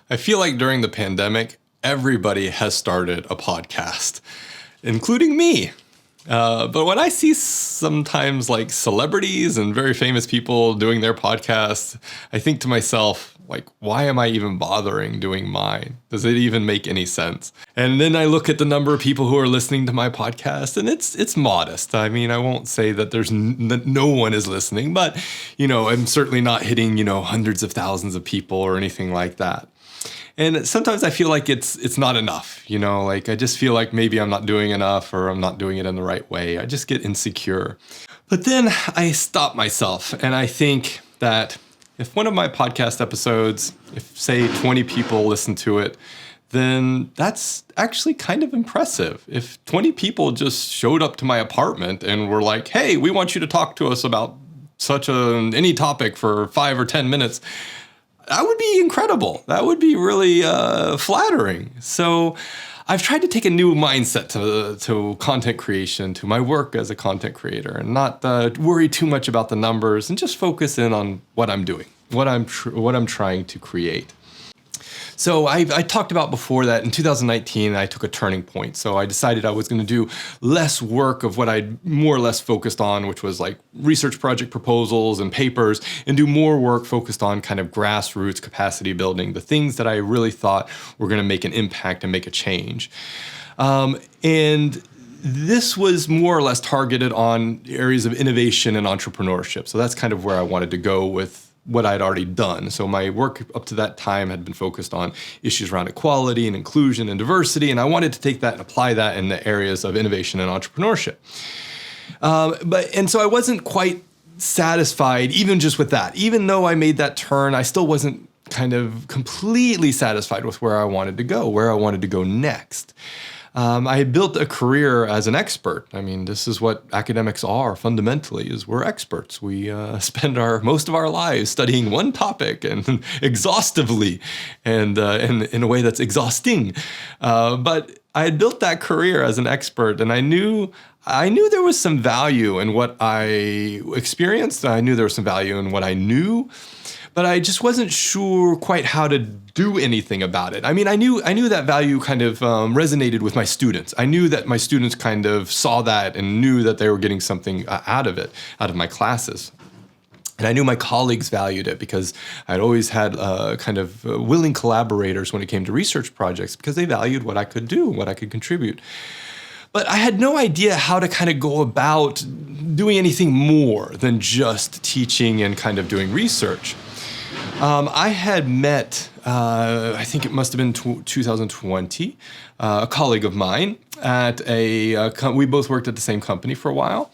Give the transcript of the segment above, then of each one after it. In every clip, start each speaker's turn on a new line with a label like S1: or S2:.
S1: I feel like during the pandemic, everybody has started a podcast, including me. But when I see sometimes like celebrities and very famous people doing their podcasts, I think to myself, like, why am I even bothering doing mine? Does it even make any sense? And then I look at the number of people who are listening to my podcast, and it's modest. I mean, I won't say that no one is listening, but I'm certainly not hitting hundreds of thousands of people or anything like that. And sometimes I feel like it's not enough, like I just feel like maybe I'm not doing enough or I'm not doing it in the right way. I just get insecure. But then I stop myself and I think that if one of my podcast episodes, if say 20 people listen to it, then that's actually kind of impressive. If 20 people just showed up to my apartment and were like, hey, we want you to talk to us about any topic for 5 or 10 minutes, that would be incredible. That would be really flattering. So I've tried to take a new mindset to content creation, to my work as a content creator, and not worry too much about the numbers and just focus in on what I'm doing, what I'm trying to create. So I talked about before that in 2019, I took a turning point. So I decided I was going to do less work of what I'd more or less focused on, which was like research project proposals and papers, and do more work focused on kind of grassroots capacity building, the things that I really thought were going to make an impact and make a change. And this was more or less targeted on areas of innovation and entrepreneurship. So that's kind of where I wanted to go with what I'd already done. So my work up to that time had been focused on issues around equality and inclusion and diversity, and I wanted to take that and apply that in the areas of innovation and entrepreneurship. And so I wasn't quite satisfied even just with that. Even though I made that turn, I still wasn't kind of completely satisfied with where I wanted to go next. I had built a career as an expert. I mean, this is what academics are fundamentally, is we're experts. We spend most of our lives studying one topic and exhaustively and in a way that's exhausting. But I had built that career as an expert, and I knew there was some value in what I experienced. I knew there was some value in what I knew, but I just wasn't sure quite how to do anything about it. I mean, I knew that value kind of resonated with my students. I knew that my students kind of saw that and knew that they were getting something out of my classes. And I knew my colleagues valued it because I'd always had kind of willing collaborators when it came to research projects because they valued what I could do, what I could contribute. But I had no idea how to kind of go about doing anything more than just teaching and kind of doing research. I had met, I think it must have been 2020, a colleague of mine at we both worked at the same company for a while.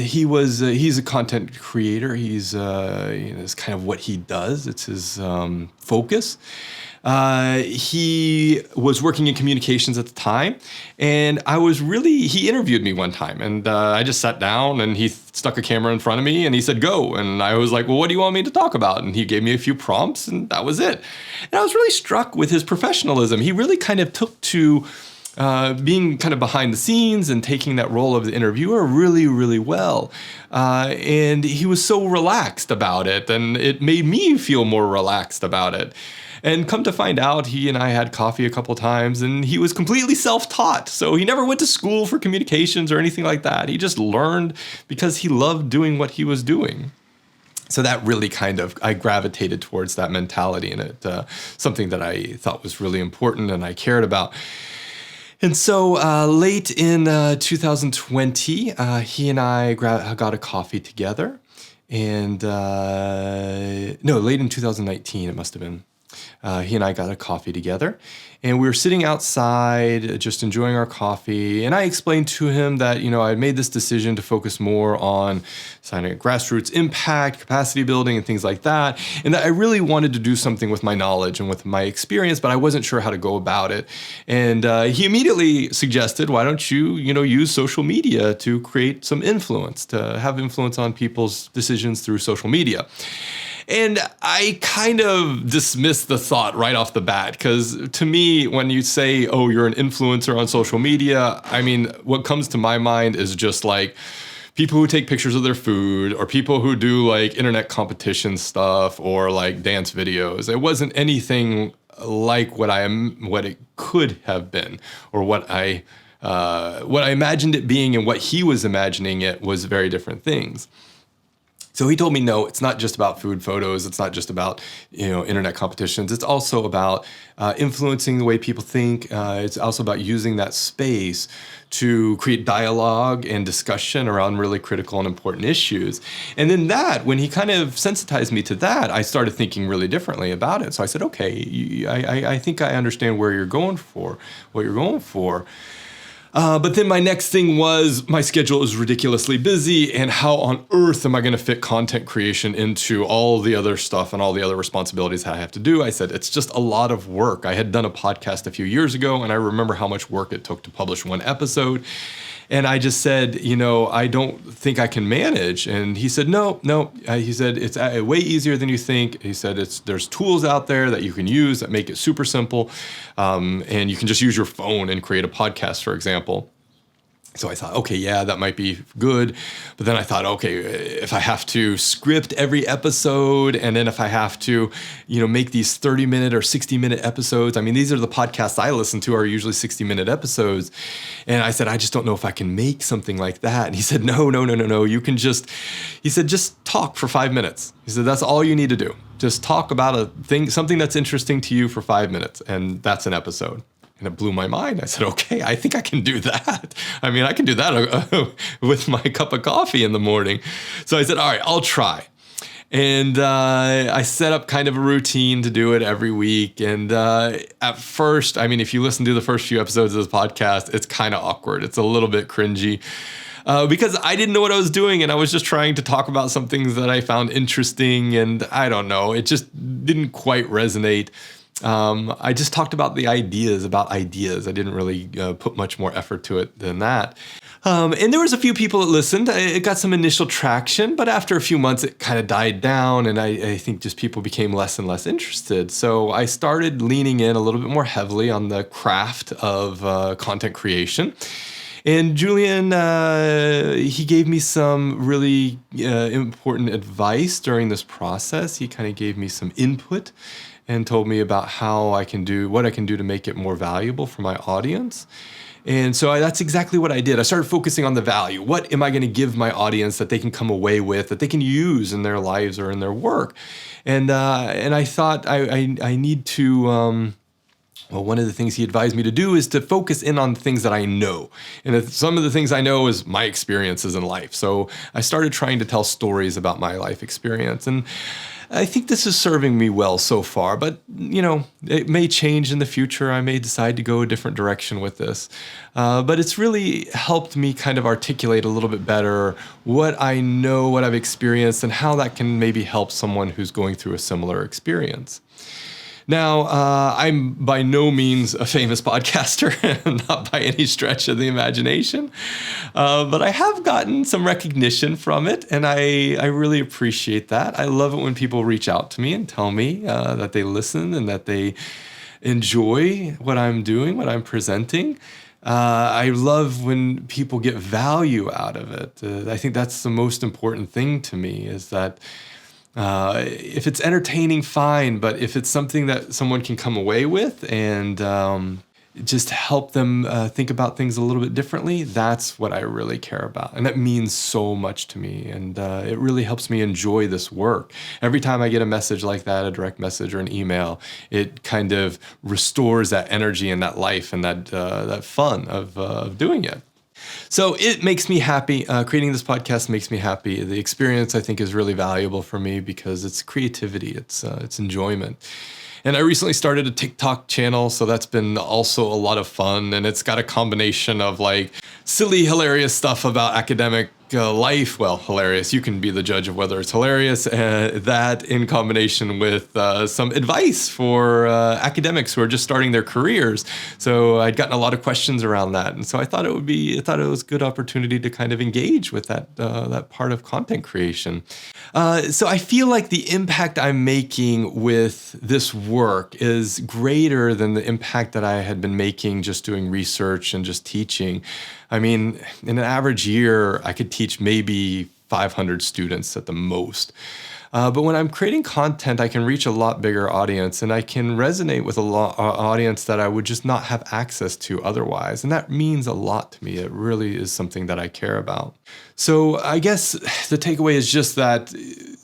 S1: He's a content creator. It's kind of what he does. It's his focus. He was working in communications at the time, and he interviewed me one time, and I just sat down and he stuck a camera in front of me and he said, go. And I was like, well, what do you want me to talk about? And he gave me a few prompts and that was it. And I was really struck with his professionalism. He really kind of took to being kind of behind the scenes and taking that role of the interviewer really, really well. And he was so relaxed about it, and it made me feel more relaxed about it. And come to find out, he and I had coffee a couple times, and he was completely self-taught. So he never went to school for communications or anything like that. He just learned because he loved doing what he was doing. So that really I gravitated towards that mentality, and it something that I thought was really important and I cared about. And so late in 2020, he and I got a coffee together. And late in 2019, it must have been. He and I got a coffee together, and we were sitting outside just enjoying our coffee. And I explained to him that, I had made this decision to focus more on signing grassroots impact, capacity building, and things like that. And that I really wanted to do something with my knowledge and with my experience, but I wasn't sure how to go about it. And he immediately suggested, why don't you, use social media to create some influence, to have influence on people's decisions through social media. And I kind of dismissed the thought right off the bat, because to me, when you say, oh, you're an influencer on social media, I mean, what comes to my mind is just like people who take pictures of their food or people who do like internet competition stuff or like dance videos. It wasn't anything like what it could have been, or what I imagined it being, and what he was imagining it was very different things. So he told me, no, it's not just about food photos. It's not just about, internet competitions. It's also about influencing the way people think. It's also about using that space to create dialogue and discussion around really critical and important issues. And then when he kind of sensitized me to that, I started thinking really differently about it. So I said, okay, I think I understand what you're going for. But then my next thing was, my schedule is ridiculously busy, and how on earth am I going to fit content creation into all the other stuff and all the other responsibilities I have to do? I said, it's just a lot of work. I had done a podcast a few years ago, and I remember how much work it took to publish one episode. And I just said, I don't think I can manage. And he said, no. He said, it's way easier than you think. He said, there's tools out there that you can use that make it super simple. And you can just use your phone and create a podcast, for example. So I thought, okay, yeah, that might be good. But then I thought, okay, if I have to script every episode, and then if I have to, make these 30-minute or 60-minute episodes, I mean, these are the podcasts I listen to are usually 60-minute episodes. And I said, I just don't know if I can make something like that. And he said, no. You can just talk for 5 minutes. He said, that's all you need to do. Just talk about something that's interesting to you for 5 minutes. And that's an episode. And it blew my mind. I said, okay, I think I can do that. I mean, I can do that with my cup of coffee in the morning. So I said, all right, I'll try. And I set up kind of a routine to do it every week. And at first, I mean, if you listen to the first few episodes of this podcast, it's kind of awkward. It's a little bit cringy. Because I didn't know what I was doing, and I was just trying to talk about some things that I found interesting, and I don't know, it just didn't quite resonate. I just talked about ideas. I didn't really put much more effort to it than that. And there was a few people that listened. It got some initial traction, but after a few months, it kind of died down, and I think just people became less and less interested. So I started leaning in a little bit more heavily on the craft of content creation. And Julian, he gave me some really important advice during this process. He kind of gave me some input and told me about what I can do to make it more valuable for my audience. And so that's exactly what I did. I started focusing on the value. What am I going to give my audience that they can come away with, that they can use in their lives or in their work? And I thought I need to... Well, one of the things he advised me to do is to focus in on things that I know. And some of the things I know is my experiences in life. So I started trying to tell stories about my life experience. And I think this is serving me well so far, but it may change in the future. I may decide to go a different direction with this. But it's really helped me kind of articulate a little bit better what I know, what I've experienced, and how that can maybe help someone who's going through a similar experience. Now, I'm by no means a famous podcaster, not by any stretch of the imagination, but I have gotten some recognition from it, and I really appreciate that. I love it when people reach out to me and tell me that they listen and that they enjoy what I'm doing, what I'm presenting. I love when people get value out of it. I think that's the most important thing to me, is that if it's entertaining, fine, but if it's something that someone can come away with and just help them think about things a little bit differently, that's what I really care about. And that means so much to me. And it really helps me enjoy this work. Every time I get a message like that, a direct message or an email, it kind of restores that energy and that life and that fun of doing it. So it makes me happy. Creating this podcast makes me happy. The experience, I think, is really valuable for me because it's creativity, it's enjoyment. And I recently started a TikTok channel, so that's been also a lot of fun. And it's got a combination of like silly, hilarious stuff about academic life. Well, hilarious. You can be the judge of whether it's hilarious. That in combination with some advice for academics who are just starting their careers. So I'd gotten a lot of questions around that, and so I thought it was a good opportunity to kind of engage with that part of content creation. So I feel like the impact I'm making with this work is greater than the impact that I had been making just doing research and just teaching. I mean, in an average year, I could teach maybe 500 students at the most. But when I'm creating content, I can reach a lot bigger audience, and I can resonate with audience that I would just not have access to otherwise. And that means a lot to me. It really is something that I care about. So I guess the takeaway is just that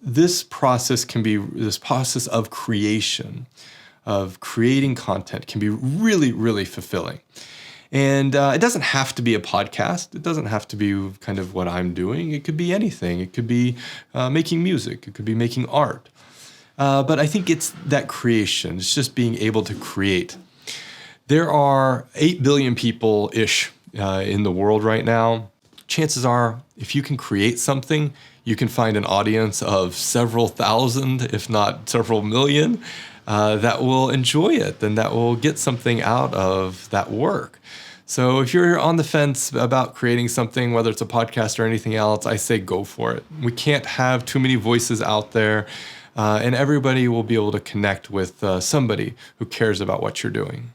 S1: this process of creation, of creating content, can be really, really fulfilling. And it doesn't have to be a podcast. It doesn't have to be kind of what I'm doing. It could be anything. It could be making music. It could be making art. But I think it's that creation. It's just being able to create. There are 8 billion people-ish in the world right now. Chances are, if you can create something, you can find an audience of several thousand, if not several million, that will enjoy it and that will get something out of that work. So if you're on the fence about creating something, whether it's a podcast or anything else, I say go for it. We can't have too many voices out there, and everybody will be able to connect with somebody who cares about what you're doing.